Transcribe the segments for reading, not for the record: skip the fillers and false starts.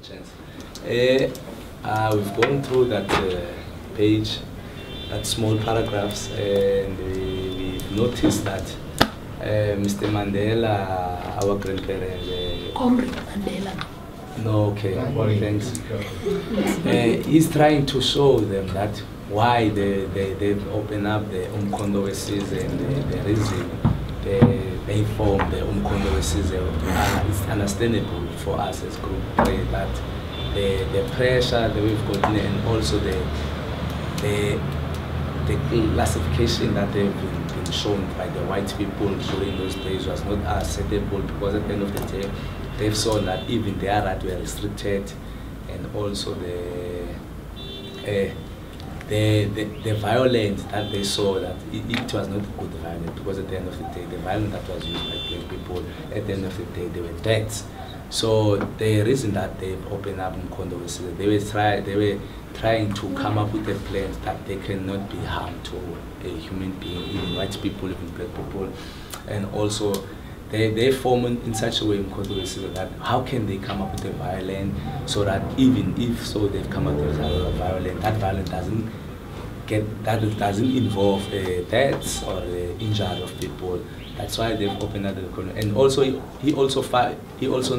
chance. We've gone through that page, that small paragraphs, and we've noticed that Mr. Mandela, our grandparent, Comrade Mandela. no, okay, thanks. He's trying to show them that why they've opened up the controversies and the reason they formed the controversies. It's understandable for us as group that the pressure that we've gotten and also the classification that they've been shown by the white people during those days was not acceptable, because at the end of the day they've shown that even their rights were restricted, and also the violence that they saw, that it was not good violence, because at the end of the day the violence that was used by black people, at the end of the day they were deaths. So the reason that they've opened up controversy, they were trying to come up with a plan that they cannot be harmed to a human being, even white people, even black people, and also they form in such a way in controversy that how can they come up with a violence so that even if so they've come up with a violence, that violence doesn't involve deaths or injury of people. That's why they've opened up the corner. And also he also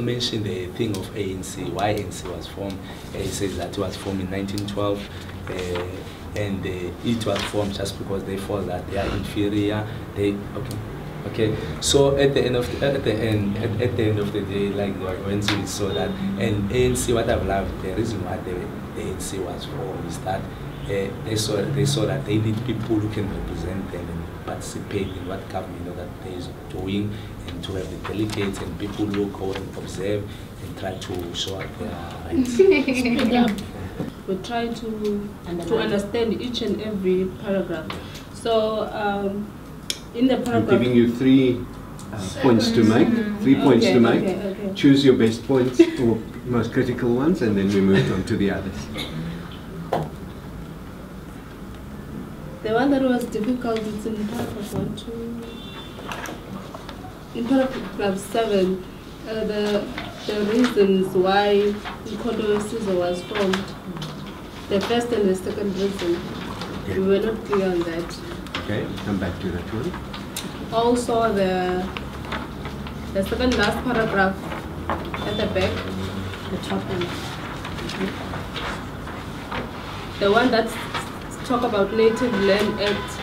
mentioned the thing of ANC, why ANC was formed. He says that it was formed in 1912, and it was formed just because they felt that they are inferior. Okay. So at the end of the day, like when we saw that, and ANC, what I've loved, the reason why the ANC was formed is that they saw that they need people who can represent them and participate in what government that they is doing, and to have the delegates and people who go and observe and try to show up their rights. We try to understand each and every paragraph. So in the paragraph, I'm giving you three points to make. 3 points to make. Okay. Choose your best points or most critical ones, and then we move on to the others. the one that was difficult is in paragraph 1, 2. In paragraph 7, the reasons why controversy was formed. The first and the second reason. We were not clear on that. Okay, come back to that one. Also the second last paragraph at the back, The top end. the one that talk about Native Land Act.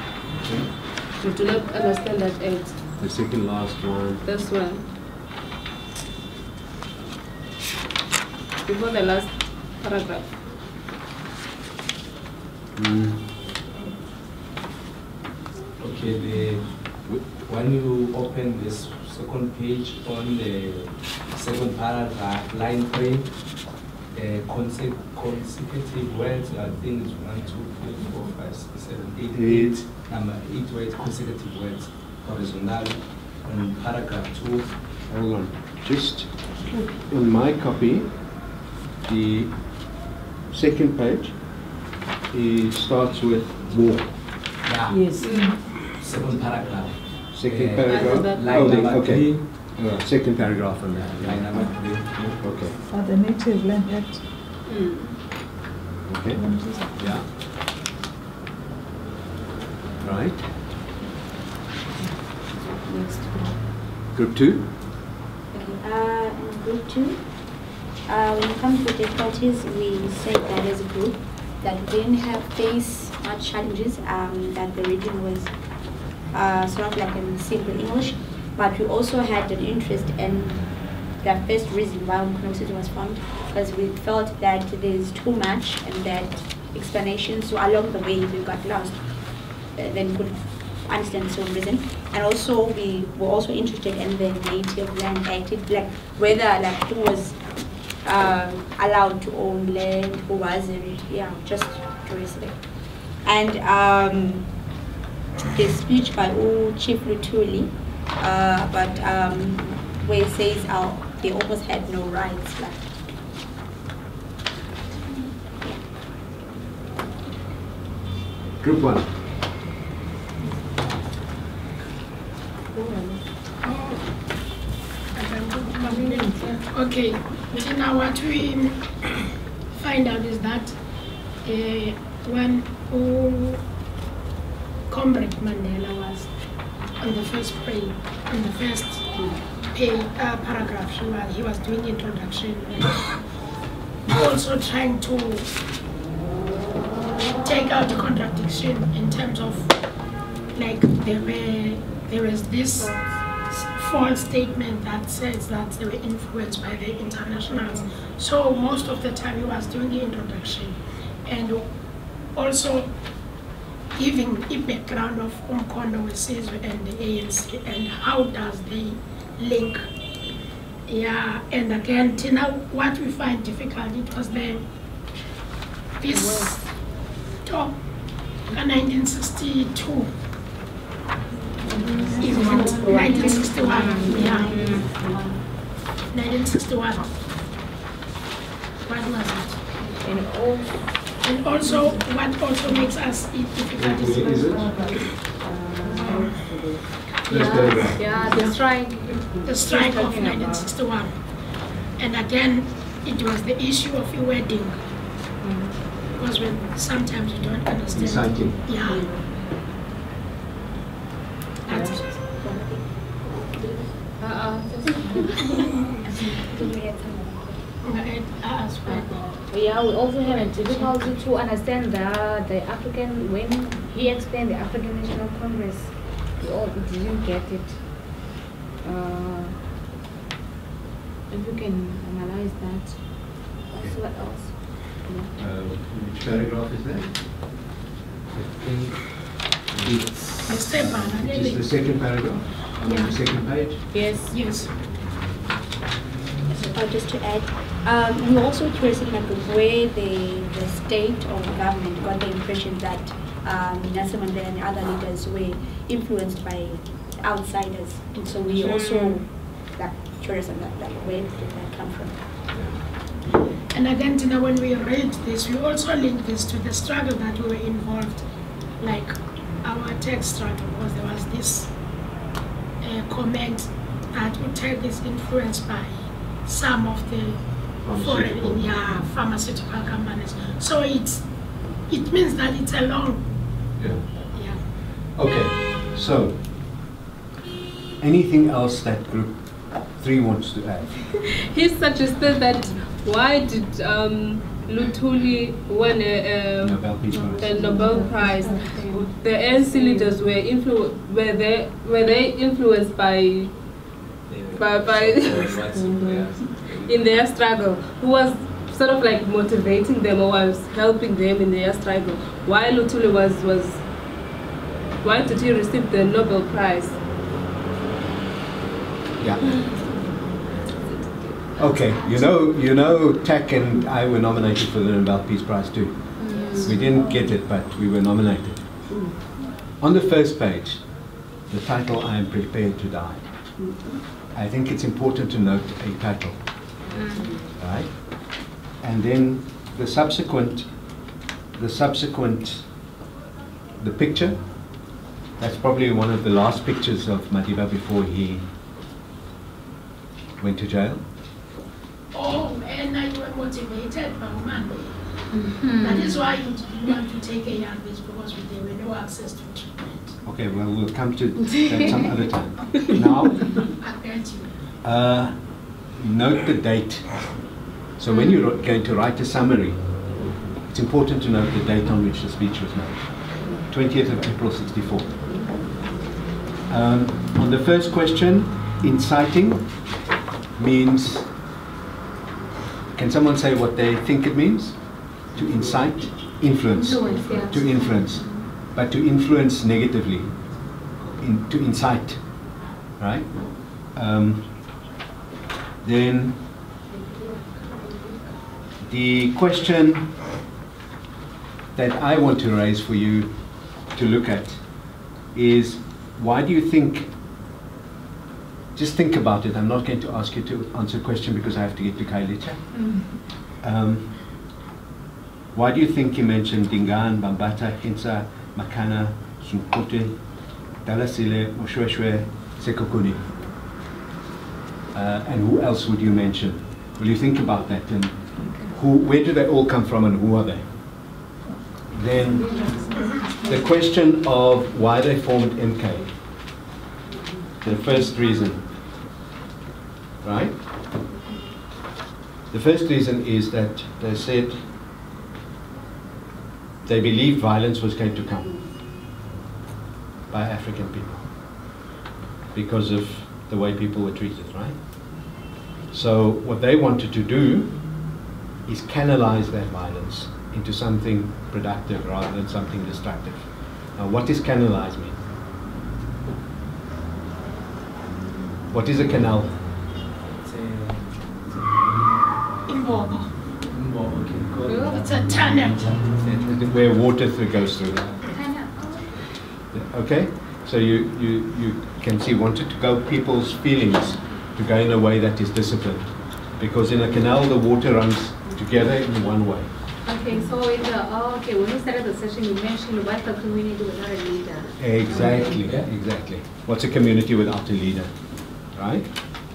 We do not understand that act. The second last one. This one. Before the last paragraph. Okay, when you open this second page on the second paragraph, line 3, consecutive words, I think it's 1, 2, 3, 4, 5, 6, 7, 8, 8. Number 8 words, consecutive words, horizontal. On paragraph 2. Hold on. Just on my copy, the second page, it starts with war. Yeah. Yes. Second paragraph. Second paragraph? Line number okay. 3. Second paragraph on that. Line number 3. Okay. For the Native Land Act. Okay. Yeah. Right. Next. Group 2. Okay. In group 2, when it comes to difficulties, we said that as a group that we didn't have face much challenges. That the reading was sort of like in simple English, but we also had an interest in the first reason why conversation was formed, because we felt that there's too much and that explanations, so along the way we got lost. Then we could understand the same reason, and also we were also interested in the Native Land Act, like whether like who was allowed to own land, who wasn't. Yeah, just curious. And the speech by Chief Lutuli, but where it says they almost had no rights left. Group 1. Okay, now what we find out is that when Comrade Mandela was on the first page, on the first paragraph, he was doing introduction, also trying to take out the contradiction in terms of, like, there was this false statement that says that they were influenced by the internationals. So most of the time he was doing the introduction and also giving a background of Umkhonto weSizwe and the ANC and how does they link. Yeah, and again, Tina, what we find difficult, it was this talk in 1962. 1961, yeah. 1961. What was it? And also, what also makes us difficult is the strike of 1961. And again, it was the issue of a wedding. Because when sometimes you don't understand. Inciting. Yeah. That's it. Yeah, we also have a difficulty to understand the African, when he explained the African National Congress, we didn't get it. If you can analyze that. Also, what else? Which paragraph is that? It's the second paragraph on the second page. Yes. Yes. Just to add, we're also curious in where the state or the government got the impression that Nelson Mandela and other leaders were influenced by outsiders. And so we also curious on that, where did that come from? And again, Tina, when we read this, we also link this to the struggle that we were involved, like our tax struggle, because there was this comment that Uteg is influenced by some of the foreign pharmaceutical companies. So it means that it's a long. Yeah. Okay. So, anything else that group 3 wants to add? He suggested that why did Luthuli win a Nobel Prize? The ANC leaders were influenced by in their struggle, who was sort of like motivating them or was helping them in their struggle. Why Luthuli why did he receive the Nobel Prize? Yeah. Okay, you know, Tak and I were nominated for the Nobel Peace Prize too. Yes. We didn't get it, but we were nominated. On the first page, the title, I am prepared to die. I think it's important to note a title, right? And then the picture, that's probably one of the last pictures of Madiba before he went to jail. Oh, and I were motivated by Monday. That is why you want to take a young bitch, because there were no access to treatment. Okay, well, we'll come to that some other time. Now, I get you. Note the date. So when you're going to write a summary, it's important to note the date on which the speech was made. 20th of April, 64. On the first question, inciting means, can someone say what they think it means? To incite, influence. To influence. But to influence negatively, to incite, right? Then the question that I want to raise for you to look at is, why do you think, just think about it, I'm not going to ask you to answer a question because I have to get to Kailicha. Why do you think he mentioned Dingaan, Bambata, Hinsa, Makana, Sunkote, Dalasile, Moshweshwe, Sekokuni? And who else would you mention? Will you think about that? And where do they all come from and who are they? Then the question of why they formed MK. The first reason, right? The first reason is that they said they believed violence was going to come by African people because of the way people were treated, right? So what they wanted to do is canalize that violence into something productive rather than something destructive. Now, what does canalize mean? What is a canal? It's a tunnel. Where water goes through. Okay? So you can see, wanted to go people's feelings to go in a way that is disciplined. Because in a canal, the water runs together in one way. Okay, so in the, when we started the session, you mentioned what the community without a leader. Exactly, exactly. What's a community without a leader, right?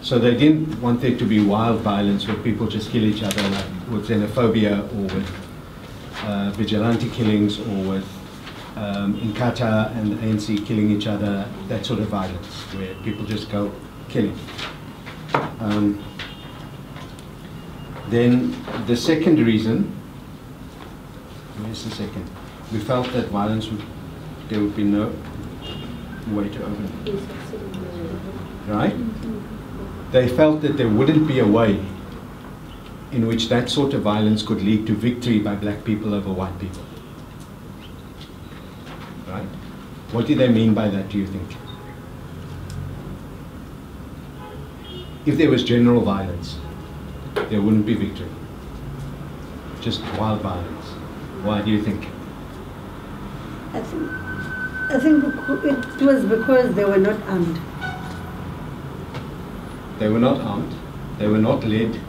So they didn't want there to be wild violence where people just kill each other, like with xenophobia or with vigilante killings or with Inkatha and ANC killing each other, that sort of violence where people just go killing. Then the second reason, where's the second? We felt that violence there would be no way to open it. Right? They felt that there wouldn't be a way in which that sort of violence could lead to victory by black people over white people. Right? What do they mean by that, do you think? If there was general violence, there wouldn't be victory. Just wild violence. Why do you think? I think it was because they were not armed. They were not armed. They were not led.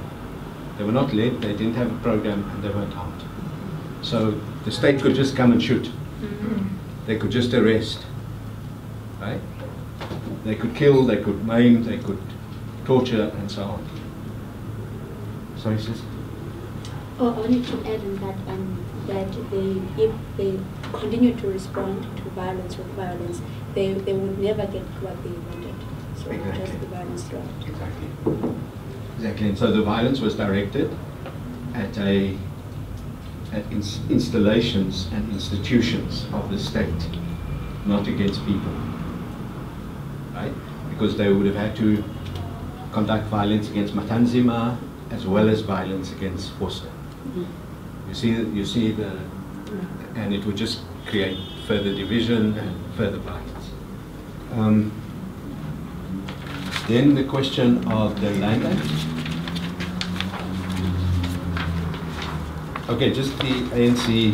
They were not led. They didn't have a program, and they weren't armed. So the state could just come and shoot. They could just arrest. Right? They could kill. They could maim. They could torture, and so on. Sorry, sis? Oh, I wanted to add on that, that if they continue to respond to violence with violence, they would never get what they wanted. So Exactly. just the violence throughout. Exactly. Exactly. And so the violence was directed at installations and institutions of the state, not against people. Right? Because they would have had to conduct violence against Matanzima as well as violence against Forster. You see and it would just create further division and further violence. Then the question of the Land Act. Okay, just the ANC,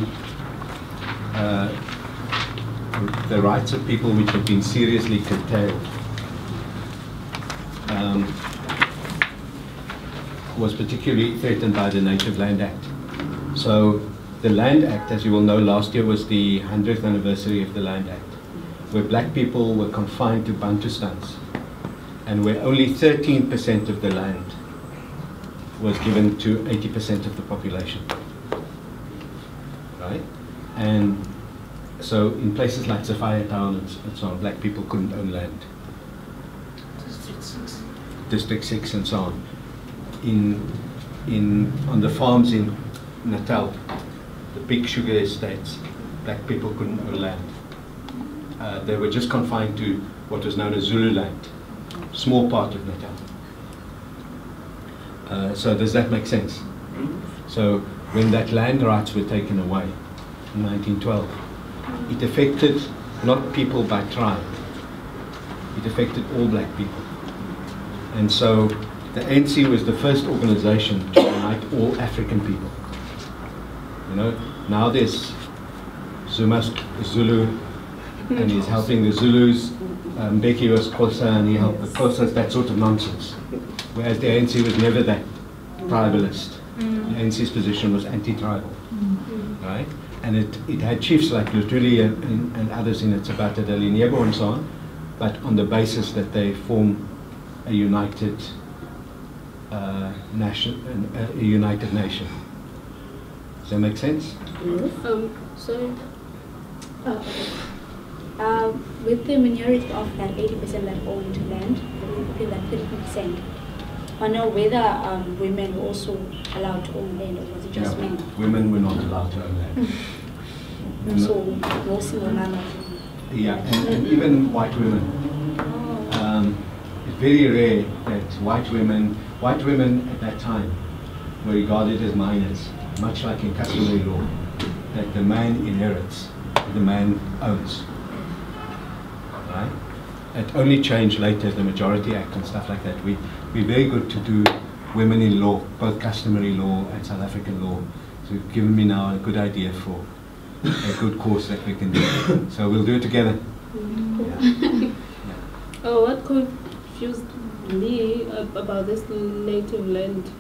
the rights of people which have been seriously curtailed was particularly threatened by the Native Land Act. So the Land Act, as you will know, last year was the 100th anniversary of the Land Act, where black people were confined to Bantustans, and where only 13% of the land was given to 80% of the population. Right? And so in places like Sophia Town and so on, black people couldn't own land. District 6 and so on. On the farms in Natal, the big sugar estates, black people couldn't own land. They were just confined to what was known as Zulu land, small part of Natal. So does that make sense? So when that land rights were taken away in 1912, it affected not people by tribe, it affected all black people. And so the ANC was the first organization to unite all African people. You know, now there's Zuma's Zulu, and he's helping the Zulus. Mbeki was Xhosa, and he helped the Xhosas, that sort of nonsense. Whereas the ANC was never that tribalist. The ANC's position was anti-tribal, right? And it had chiefs like Lutuli and others in it, Sabata Dalinyebo and so on, but on the basis that they form a united a United Nation. Does that make sense? Sorry. With the minority of that 80% that owned land, with that 30%, I know whether women were also allowed to own land, or was it just men? Women were not allowed to own land. So, mostly were none of them. Yeah, and even white women. It's very rare that white women at that time were regarded as minors, much like in customary law, that the man inherits, the man owns. Right? It only changed later, the Majority Act and stuff like that. We're very good to do women in law, both customary law and South African law. So you've given me now a good idea for a good course that we can do. So we'll do it together. Yeah. Oh, what confused me about this native land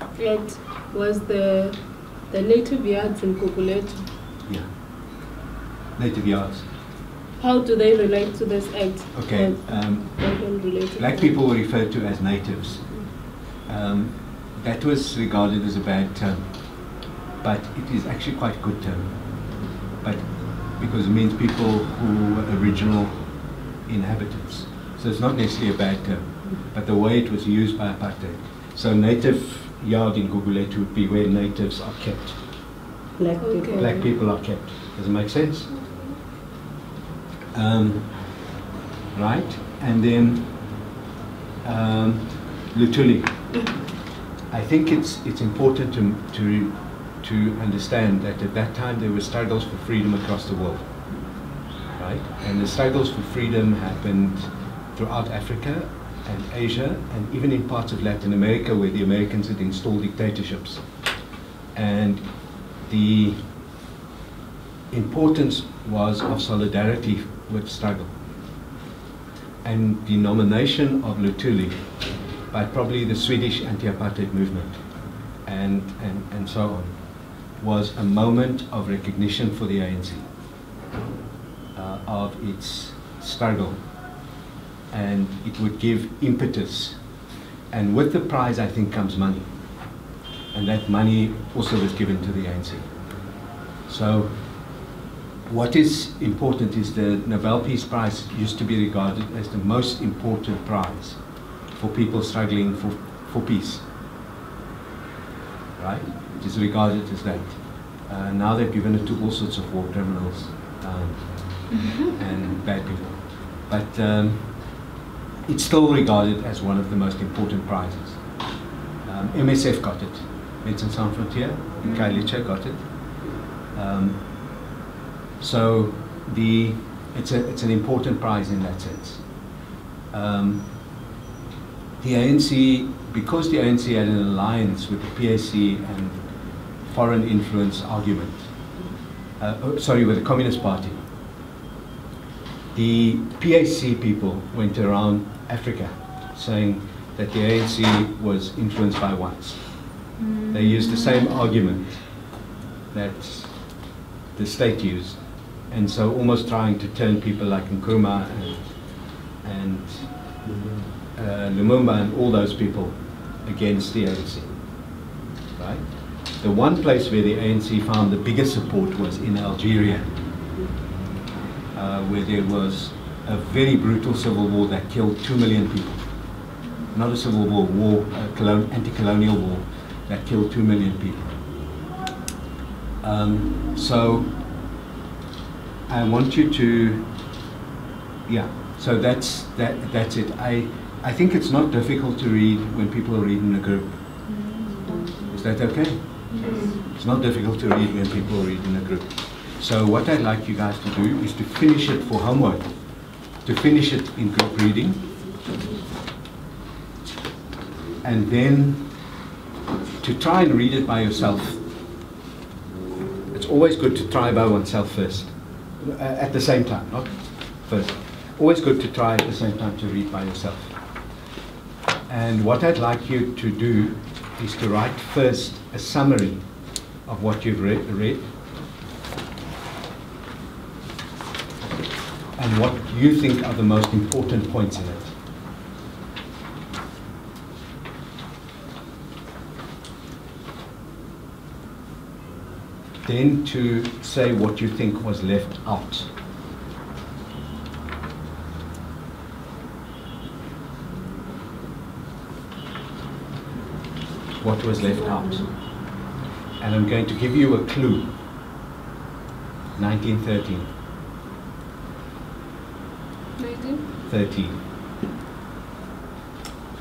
act was the native yards in Gugulethu. Yeah. Native yards. How do they relate to this act? Okay. They don't relate to Black that. people were referred to as natives. That was regarded as a bad term, but it is actually quite a good term. But because it means people who were original inhabitants. So it's not necessarily a bad term, but the way it was used by apartheid. So native yard in Gugulethu would be where natives are kept. Black Okay. people. Black people are kept. Does it make sense? Right, and then Lutuli. I think it's important to understand that at that time there were struggles for freedom across the world, right? And the struggles for freedom happened throughout Africa and Asia, and even in parts of Latin America where the Americans had installed dictatorships. And the importance was of solidarity with struggle. And the nomination of Lutuli by probably the Swedish anti-apartheid movement and so on was a moment of recognition for the ANC of its struggle, and it would give impetus. And with the prize, I think, comes money, and that money also was given to the ANC. So what is important is the Nobel Peace Prize used to be regarded as the most important prize for people struggling for peace. Right? It is regarded as that. Now they've given it to all sorts of war criminals and bad people. But it's still regarded as one of the most important prizes. MSF got it. Médecins Sans Frontières, Kailicha got it. So it's an important prize in that sense. The ANC, because the ANC had an alliance with the PAC and foreign influence argument, with the Communist Party, the PAC people went around Africa saying that the ANC was influenced by whites. They used the same argument that the state used, and so almost trying to turn people like Nkrumah and Lumumba and all those people against the ANC. Right? The one place where the ANC found the biggest support was in Algeria, where there was a very brutal civil war that killed 2 million people. Not a civil war, anti-colonial war that killed 2 million people. So I want you to, so that's it. I think it's not difficult to read when people read in a group. Is that okay? It's not difficult to read when people read in a group. So what I'd like you guys to do is to finish it for homework, to finish it in group reading, and then to try and read it by yourself. It's always good to try by oneself first, at the same time, not first. Always good to try at the same time to read by yourself. And what I'd like you to do is to write first a summary of what you've read and what you think are the most important points in it. then to say what you think was left out. What was left out? And I'm going to give you a clue. 1913. 13.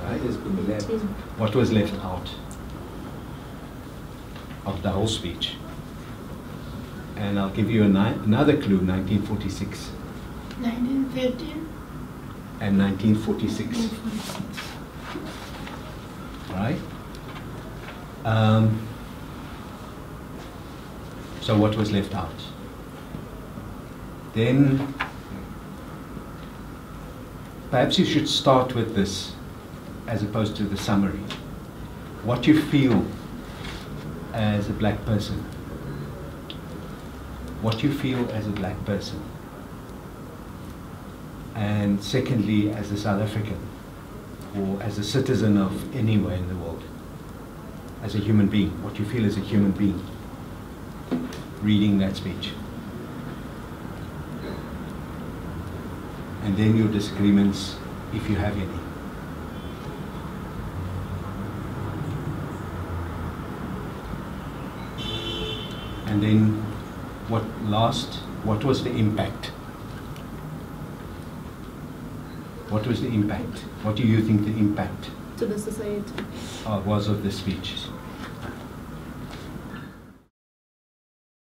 Right? What was left out of the whole speech? And I'll give you another clue, 1946. 1913. And 1946. Right? So what was left out? Then perhaps you should start with this as opposed to the summary. What you feel as a black person. What you feel as a black person. And secondly, as a South African, or as a citizen of anywhere in the world. As a human being, what you feel as a human being reading that speech. And then your disagreements, if you have any. And then what was the impact? What was the impact? What do you think the impact To the society. was of the speech?